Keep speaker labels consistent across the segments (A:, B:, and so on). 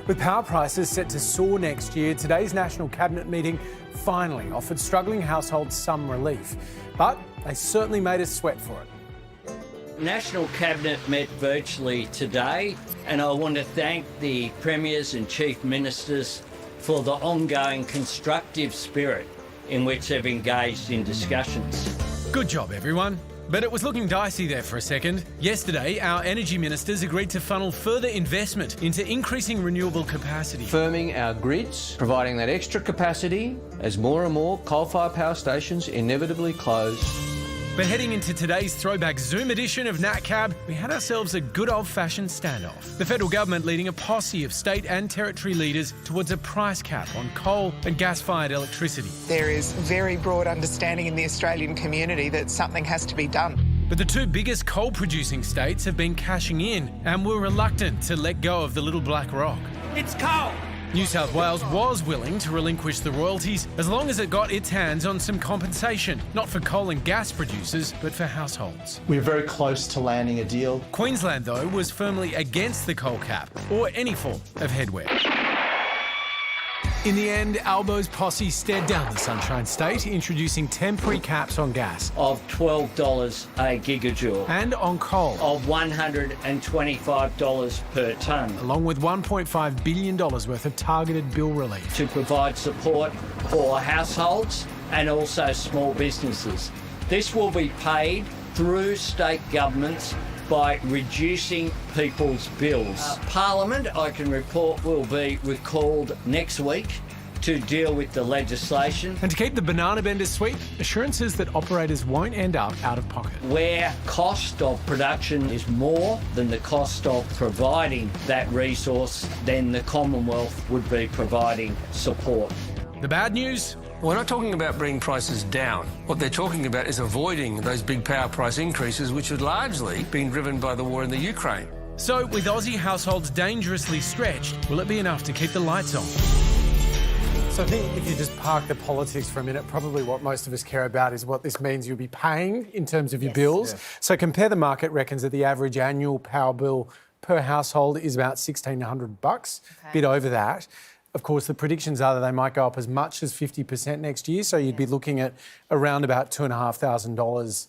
A: With power prices set to soar next year, today's National Cabinet meeting finally offered struggling households some relief. But they certainly made us sweat for it.
B: National Cabinet met virtually today, and I want to thank the Premiers and Chief Ministers for the ongoing constructive spirit in which they've engaged in discussions.
A: Good job, everyone. But it was looking dicey there for a second. Yesterday, our energy ministers agreed to funnel further investment into increasing renewable capacity.
C: Firming our grids, providing that extra capacity as more and more coal-fired power stations inevitably close.
A: But heading into today's throwback Zoom edition of NatCab, we had ourselves a good old-fashioned standoff. The federal government leading a posse of state and territory leaders towards a price cap on coal and gas-fired electricity.
D: There is very broad understanding in the Australian community that something has to be done.
A: But the two biggest coal-producing states have been cashing in and were reluctant to let go of the little black rock.
B: It's coal!
A: New South Wales was willing to relinquish the royalties as long as it got its hands on some compensation, not for coal and gas producers, but for households.
E: We're very close to landing a deal.
A: Queensland, though, was firmly against the coal cap, or any form of headwear. In the end, Albo's posse stared down the Sunshine State, introducing temporary caps on gas.
B: Of $12 a gigajoule.
A: And on coal.
B: Of $125 per tonne.
A: Along with $1.5 billion worth of targeted bill relief.
B: To provide support for households and also small businesses. This will be paid through state governments by reducing people's bills. Parliament, I can report, will be recalled next week to deal with the legislation.
A: And to keep the banana benders sweet, assurances that operators won't end up out of pocket.
B: Where cost of production is more than the cost of providing that resource, then the Commonwealth would be providing support.
A: The bad news?
F: We're not talking about bringing prices down. What they're talking about is avoiding those big power price increases, which have largely been driven by the war in the Ukraine.
A: So, with Aussie households dangerously stretched, will it be enough to keep the lights on? So I think if you just park the politics for a minute, probably what most of us care about is what this means you'll be paying in terms of your bills. Yes. So Compare the Market reckons that the average annual power bill per household is about $1,600, a bit over that. Of course, the predictions are that they might go up as much as 50% next year, so you'd be looking at around about $2,500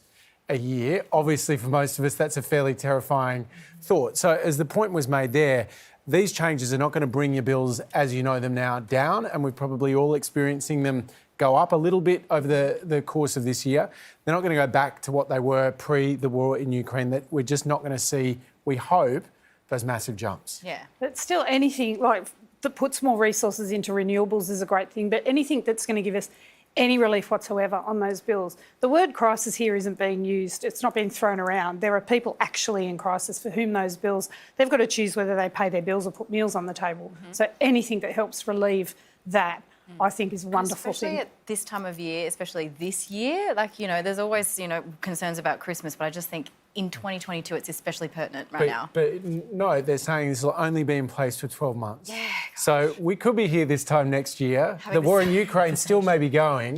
A: a year. Obviously, for most of us, that's a fairly terrifying thought. So as the point was made there, these changes are not going to bring your bills, as you know them now, down, and we're probably all experiencing them go up a little bit over the course of this year. They're not going to go back to what they were pre the war in Ukraine. That we're just not going to see, we hope, those massive jumps.
G: Yeah. But still, anything like that puts more resources into renewables is a great thing, but anything that's going to give us any relief whatsoever on those bills. The word crisis here isn't being used. It's not being thrown around. There are people actually in crisis for whom those bills, they've got to choose whether they pay their bills or put meals on the table. So anything that helps relieve that, I think, is a wonderful
H: especially
G: thing.
H: At this time of year, especially this year, like, you know, there's always, you know, concerns about Christmas, but I just think in 2022 it's especially pertinent now.
A: But no, they're saying this will only be in place for 12 months.
H: Yeah.
A: So we could be here this time next year. The war in Ukraine still may be going.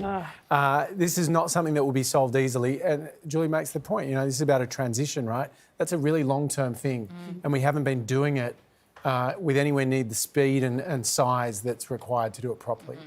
A: This is not something that will be solved easily. And Julie makes the point, you know, this is about a transition, right? That's a really long-term thing. And we haven't been doing it with anywhere near the speed and size that's required to do it properly.